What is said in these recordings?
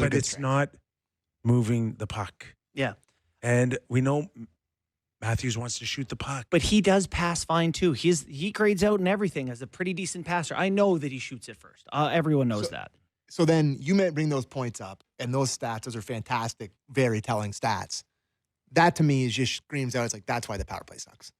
but it's not moving the puck. Yeah. And we know Matthews wants to shoot the puck. But he does pass fine, too. He grades out in everything as a pretty decent passer. I know that he shoots it first. Everyone knows that. So then you may bring those points up, and those stats, those are fantastic, very telling stats. That, to me, is just screams out. It's like, that's why the power play sucks.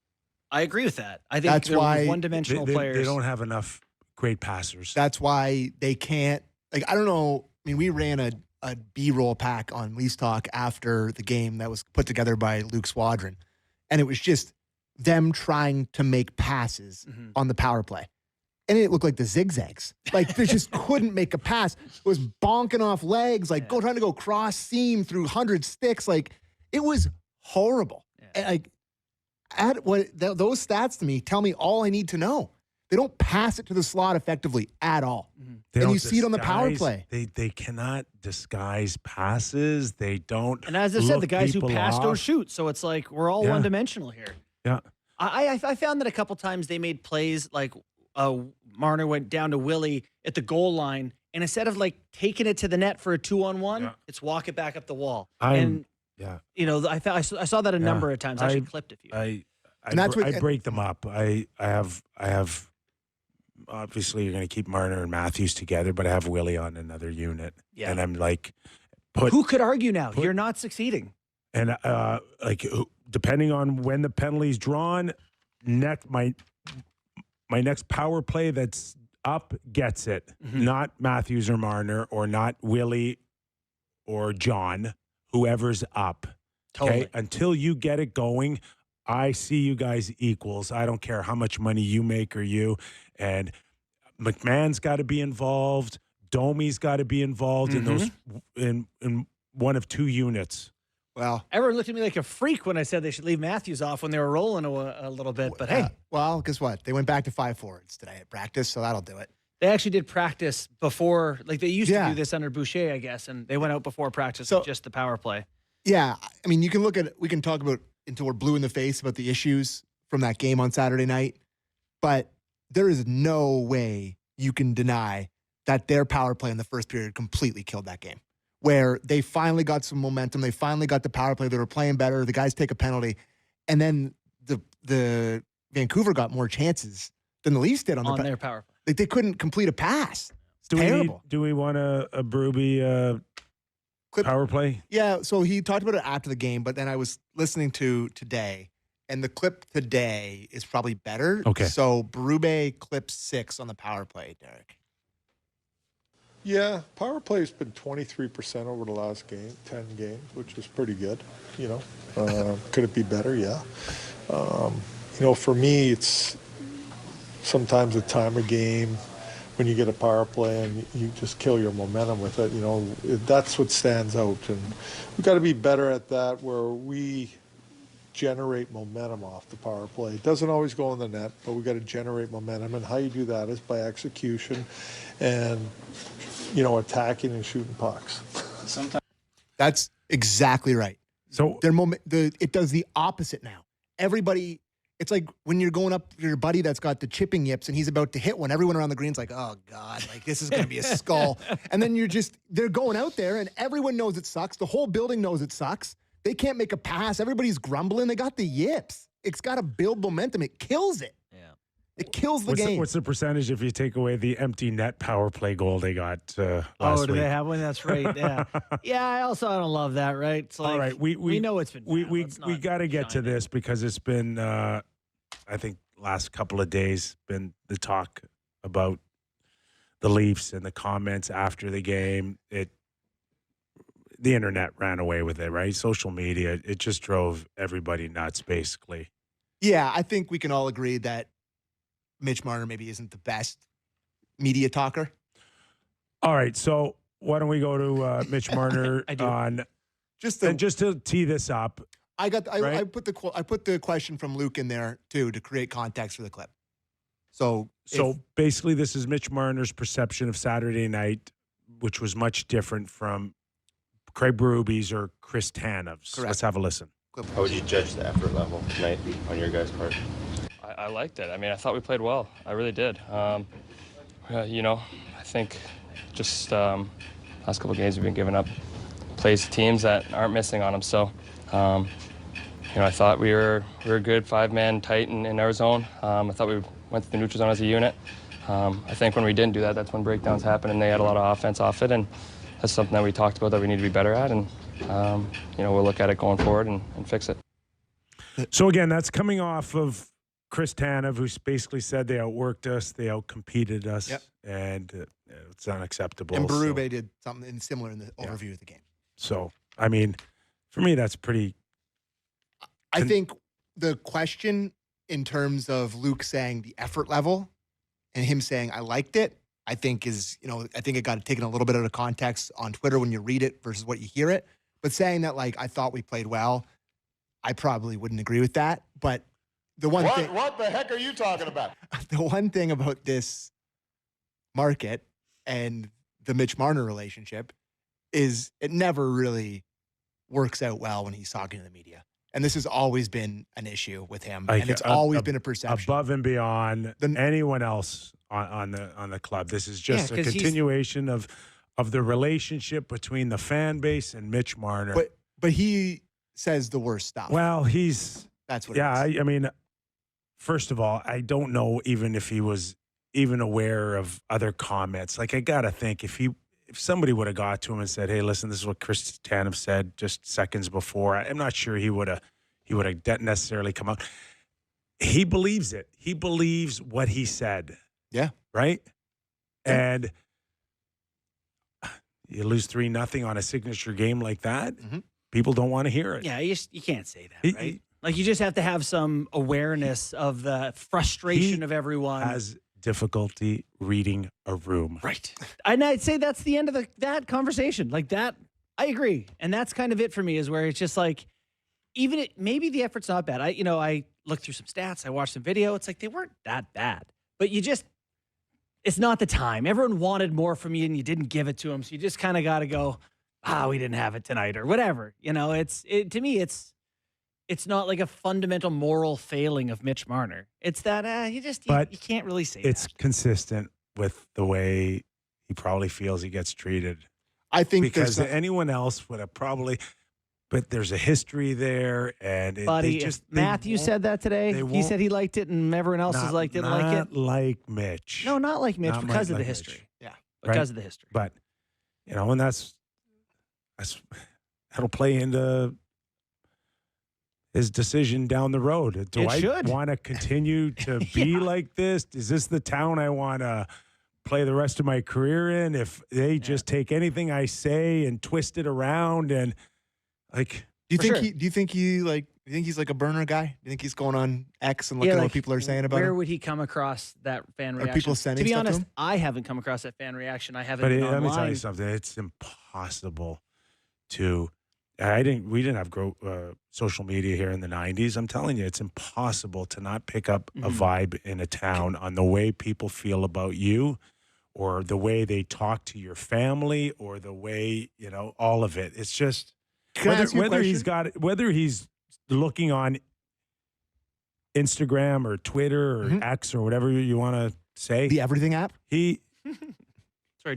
I agree with that. I think that's why one-dimensional players. They don't have enough great passers. That's why they can't. Like, I don't know. I mean, we ran a B-roll pack on Leafs Talk after the game that was put together by Luke Swadron. And it was just them trying to make passes on the power play. And it looked like the zigzags. Like, they just couldn't make a pass. It was bonking off legs, like trying to go cross seam through 100 sticks. Like, it was horrible. And those stats to me tell me all I need to know. They don't pass it to the slot effectively at all. And you see it on the power play. They cannot disguise passes. They don't. And as I said, the guys who pass off. don't shoot. So it's like we're all one-dimensional here. Yeah. I found that a couple times they made plays like Marner went down to Willie at the goal line, and instead of like taking it to the net for a 2-on-1, it's walk it back up the wall. I saw that a number of times. I actually clipped a few. I break them up. I have obviously you're going to keep Marner and Matthews together, but I have Willie on another unit. Yeah. And I'm like, who could argue now? You're not succeeding. And depending on when the penalty's drawn, my next power play that's up gets it. Not Matthews or Marner or not Willie or John, whoever's up. Totally. Okay? Until you get it going, I see you guys equals. I don't care how much money you make or you. And McMahon's got to be involved. Domi's got to be involved in those in one of two units. Well, everyone looked at me like a freak when I said they should leave Matthews off when they were rolling a little bit. But hey, well, guess what? They went back to 5 forwards today at practice, so that'll do it. They actually did practice before, like they used to do this under Boucher, I guess, and they went out before practice with just the power play. Yeah, I mean, we can talk about until we're blue in the face about the issues from that game on Saturday night, but there is no way you can deny that their power play in the first period completely killed that game, where they finally got some momentum. They finally got the power play. They were playing better. The guys take a penalty, and then the Vancouver got more chances than the Leafs did on their power play. Like, they couldn't complete a pass. Terrible. Do we want a Berube power play? Yeah, so he talked about it after the game, but then I was listening to today, and the clip today is probably better. Okay. So Berube clip 6 on the power play, Derek. Yeah, power play's been 23% over the last 10 games, which is pretty good, Could it be better? Yeah. For me, it's sometimes a time of game when you get a power play and you just kill your momentum with it. That's what stands out. And we've got to be better at that, where we generate momentum off the power play. It doesn't always go in the net, but we got to generate momentum. And how you do that is by execution and, attacking and shooting pucks. Sometimes that's exactly right. So it does the opposite now. Everybody, it's like when you're going up to your buddy that's got the chipping yips and he's about to hit one, everyone around the green's like, oh God, like this is going to be a skull. And then they're going out there and everyone knows it sucks. The whole building knows it sucks. They can't make a pass. Everybody's grumbling. They got the yips. It's got to build momentum. It kills it. Yeah. It kills the game. What's the percentage if you take away the empty net power play goal they got last week? Do they have one? That's right. Yeah. Yeah, I don't love that, right? It's like, all right, we know it's been bad. We got to get to this because it's been, I think, last couple of days been the talk about the Leafs and the comments after the game. The internet ran away with it, right? Social media, it just drove everybody nuts, basically. Yeah, I think we can all agree that Mitch Marner maybe isn't the best media talker. All right, so why don't we go to Mitch Marner on just to tee this up? I put the question from Luke in there too to create context for the clip. So basically, this is Mitch Marner's perception of Saturday night, which was much different from Craig Berube's or Chris Tanev. Correct. Let's have a listen. How would you judge the effort level tonight on your guys' part? I liked it. I mean, I thought we played well. I really did. I think just last couple of games we've been giving up plays to teams that aren't missing on them. So, I thought we were a good 5-man tight in our zone. I thought we went to the neutral zone as a unit. I think when we didn't do that, that's when breakdowns happened, and they had a lot of offense off it, and that's something that we talked about that we need to be better at, and we'll look at it going forward and fix it. So again, that's coming off of Chris Tanev, who basically said they outworked us, they outcompeted us, and it's unacceptable. And Berube did something similar in the overview of the game. So, I mean, for me, that's pretty. I think the question in terms of Luke saying the effort level and him saying, I liked it, I think I think it got taken a little bit out of context on Twitter when you read it versus what you hear it. But saying that, like, I thought we played well, I probably wouldn't agree with that. But the one thing. What the heck are you talking about? The one thing about this market and the Mitch Marner relationship is it never really works out well when he's talking to the media. And this has always been an issue with him, and it's always been a perception. Above and beyond anyone else on the club. This is just a continuation of the relationship between the fan base and Mitch Marner. But he says the worst stuff. Well, that's what. Yeah, I mean, first of all, I don't know even if he was even aware of other comments. Like, I gotta think if somebody would have got to him and said, "Hey, listen, this is what Chris Tanev said just seconds before," I'm not sure he would have necessarily come out. He believes it. He believes what he said. Yeah. Right. Yeah. And you lose 3-0 on a signature game like that. Mm-hmm. People don't want to hear it. Yeah, you can't say that, right? Like, you just have to have some awareness of the frustration of everyone. Has difficulty reading a room. Right. And I'd say that's the end of that conversation. Like, that, I agree. And that's kind of it for me, is where it's just like, maybe the effort's not bad. I looked through some stats. I watched some video. It's like, they weren't that bad. But it's not the time. Everyone wanted more from you, and you didn't give it to them. So you just kind of got to go, we didn't have it tonight, or whatever. To me, it's not like a fundamental moral failing of Mitch Marner. It's that you can't really say it's that. consistent with the way he probably feels he gets treated. I think because anyone else would have probably, but there's a history there, and Matthew said that today. He said he liked it, and everyone else has liked it. Not like Mitch. No, not like Mitch, because of the history. Yeah, because of the history. But and that'll play into his decision down the road. Do I want to continue to be like this? Is this the town I want to play the rest of my career in? If they just take anything I say and twist it around, and like, do you think he's like a burner guy? Do you think he's going on X and looking at what people are saying about him? Where would he come across that fan reaction? Are people sending to be stuff honest, to him? I haven't come across that fan reaction. I haven't. But been online. Let me tell you something. It's impossible to. We didn't have social media here in the 90s. I'm telling you, it's impossible to not pick up a vibe in a town on the way people feel about you, or the way they talk to your family, or the way, all of it. It's just whether he's looking on Instagram or Twitter or X or whatever you want to say. The everything app? Sorry,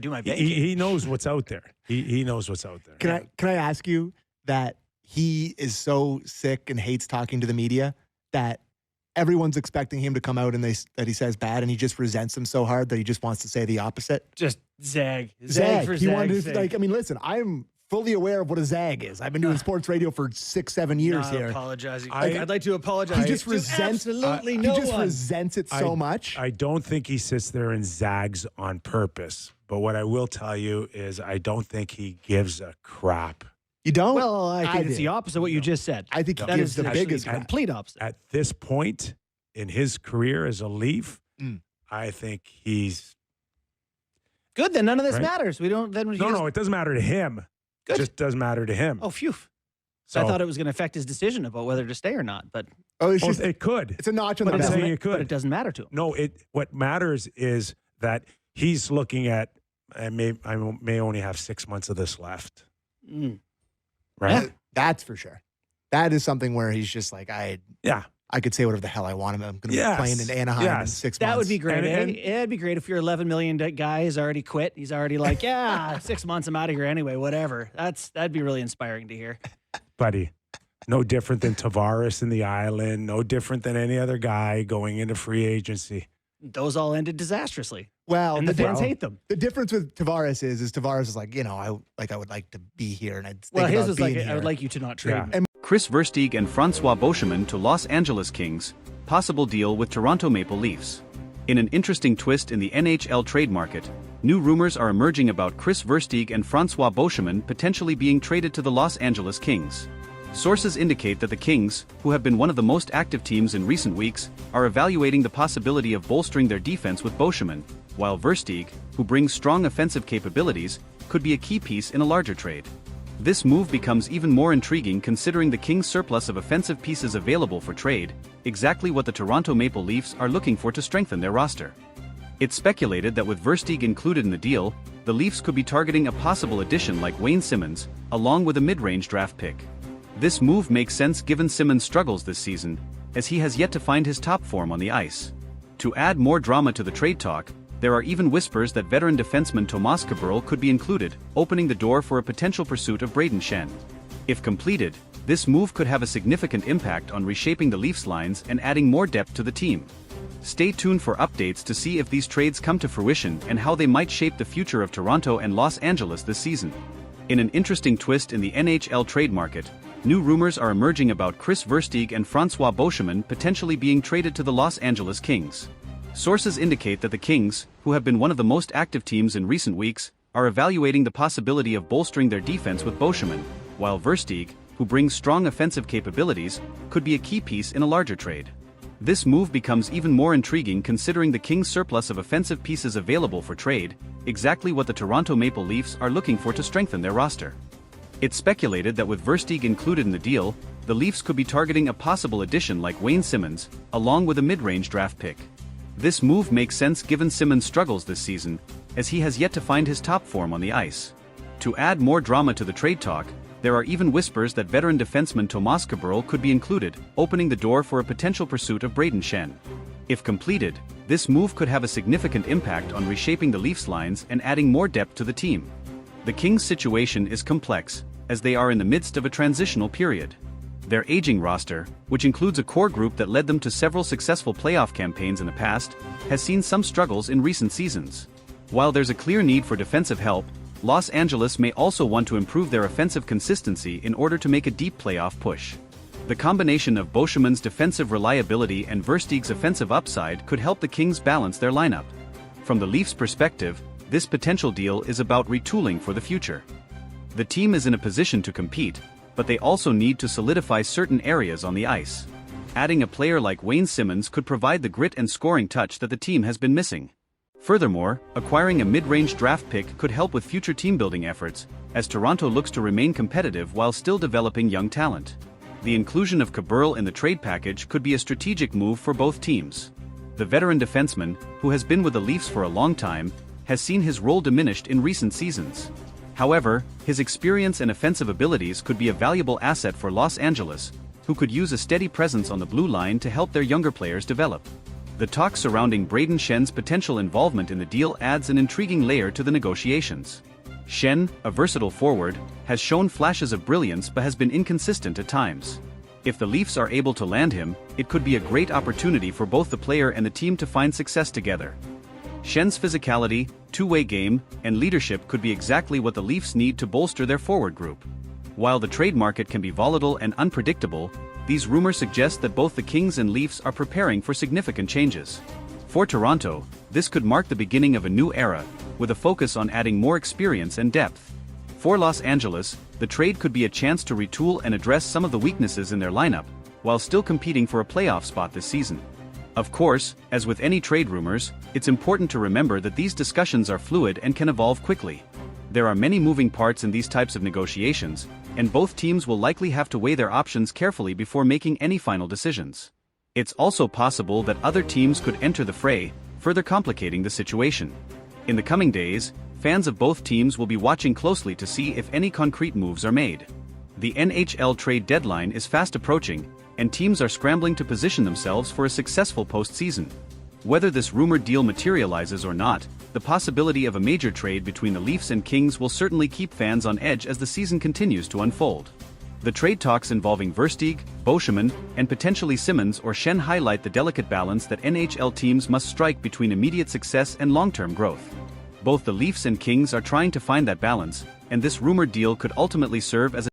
do my baking. He knows what's out there. He knows what's out there. Can I ask you that he is so sick and hates talking to the media that everyone's expecting him to come out and that he says bad, and he just resents them so hard that he just wants to say the opposite? Just zag. Zag for he wanted to, like, I mean, listen, I'm fully aware of what a zag is. I've been doing sports radio for 6-7 years here. Apologizing. I'd like to apologize. He just resents absolutely He just resents it so much. I don't think he sits there and zags on purpose. But what I will tell you is I don't think he gives a crap. You don't? Well, I think it's the opposite of what you just said. I think he gives the biggest crap. Complete opposite. At this point in his career as a Leaf, I think he's good. Then none of this matters. We don't. No, it doesn't matter to him. Good. It just doesn't matter to him. Oh, phew. So I thought it was going to affect his decision about whether to stay or not. But it could. It's a notch on the belt. It could. But it doesn't matter to him. No, what matters is that he's looking at. I may only have 6 months of this left. Right. Yeah, that's for sure. That is something where he's just like, I could say whatever the hell I want. I'm going to be playing in Anaheim in 6 months. That would be great. And It'd be great if your $11 million guy has already quit. He's already like, yeah, 6 months, I'm out of here anyway, whatever. That'd be really inspiring to hear. Buddy, no different than Tavares in the Island, no different than any other guy going into free agency. Those all ended disastrously. Well, and the fans hate them. The difference with Tavares is Tavares is like, I would like to be here, and I'd think well, his about was being like, here. I would like you to not trade Yeah. me. And Chris Versteeg and Francois Beauchemin to Los Angeles Kings, possible deal with Toronto Maple Leafs. In an interesting twist in the NHL trade market, new rumors are emerging about Chris Versteeg and Francois Beauchemin potentially being traded to the Los Angeles Kings. Sources indicate that the Kings, who have been one of the most active teams in recent weeks, are evaluating the possibility of bolstering their defense with Beauchemin, while Versteeg, who brings strong offensive capabilities, could be a key piece in a larger trade. This move becomes even more intriguing considering the Kings' surplus of offensive pieces available for trade, exactly what the Toronto Maple Leafs are looking for to strengthen their roster. It's speculated that with Versteeg included in the deal, the Leafs could be targeting a possible addition like Wayne Simmonds, along with a mid-range draft pick. This move makes sense given Simmonds' struggles this season, as he has yet to find his top form on the ice. To add more drama to the trade talk, there are even whispers that veteran defenseman Tomas Kaberle could be included, opening the door for a potential pursuit of Brayden Schenn. If completed, this move could have a significant impact on reshaping the Leafs lines and adding more depth to the team. Stay tuned for updates to see if these trades come to fruition and how they might shape the future of Toronto and Los Angeles this season. In an interesting twist in the NHL trade market, new rumors are emerging about Chris Versteeg and Francois Beauchemin potentially being traded to the Los Angeles Kings. Sources indicate that the Kings, who have been one of the most active teams in recent weeks, are evaluating the possibility of bolstering their defense with Beauchemin, while Versteeg, who brings strong offensive capabilities, could be a key piece in a larger trade. This move becomes even more intriguing considering the Kings' surplus of offensive pieces available for trade, exactly what the Toronto Maple Leafs are looking for to strengthen their roster. It's speculated that with Versteeg included in the deal, the Leafs could be targeting a possible addition like Wayne Simmonds, along with a mid-range draft pick. This move makes sense given Simmonds' struggles this season, as he has yet to find his top form on the ice. To add more drama to the trade talk, there are even whispers that veteran defenseman Tomas Kaberle could be included, opening the door for a potential pursuit of Brayden Schenn. If completed, this move could have a significant impact on reshaping the Leafs lines and adding more depth to the team. The Kings' situation is complex, as they are in the midst of a transitional period. Their aging roster, which includes a core group that led them to several successful playoff campaigns in the past, has seen some struggles in recent seasons. While there's a clear need for defensive help, Los Angeles may also want to improve their offensive consistency in order to make a deep playoff push. The combination of Beauchemin's defensive reliability and Versteeg's offensive upside could help the Kings balance their lineup. From the Leafs' perspective, this potential deal is about retooling for the future. The team is in a position to compete, but they also need to solidify certain areas on the ice. Adding a player like Wayne Simmonds could provide the grit and scoring touch that the team has been missing. Furthermore, acquiring a mid-range draft pick could help with future team-building efforts, as Toronto looks to remain competitive while still developing young talent. The inclusion of Kaberle in the trade package could be a strategic move for both teams. The veteran defenseman, who has been with the Leafs for a long time, has seen his role diminished in recent seasons. However, his experience and offensive abilities could be a valuable asset for Los Angeles, who could use a steady presence on the blue line to help their younger players develop. The talk surrounding Brayden Schenn's potential involvement in the deal adds an intriguing layer to the negotiations. Schenn, a versatile forward, has shown flashes of brilliance but has been inconsistent at times. If the Leafs are able to land him, it could be a great opportunity for both the player and the team to find success together. Schenn's physicality, two-way game, and leadership could be exactly what the Leafs need to bolster their forward group. While the trade market can be volatile and unpredictable, these rumors suggest that both the Kings and Leafs are preparing for significant changes. For Toronto, this could mark the beginning of a new era, with a focus on adding more experience and depth. For Los Angeles, the trade could be a chance to retool and address some of the weaknesses in their lineup, while still competing for a playoff spot this season. Of course, as with any trade rumors, it's important to remember that these discussions are fluid and can evolve quickly. There are many moving parts in these types of negotiations, and both teams will likely have to weigh their options carefully before making any final decisions. It's also possible that other teams could enter the fray, further complicating the situation. In the coming days, fans of both teams will be watching closely to see if any concrete moves are made. The NHL trade deadline is fast approaching, and teams are scrambling to position themselves for a successful postseason. Whether this rumored deal materializes or not, the possibility of a major trade between the Leafs and Kings will certainly keep fans on edge as the season continues to unfold. The trade talks involving Versteeg, Beauchemin, and potentially Simmons or Schenn highlight the delicate balance that NHL teams must strike between immediate success and long-term growth. Both the Leafs and Kings are trying to find that balance, and this rumored deal could ultimately serve as a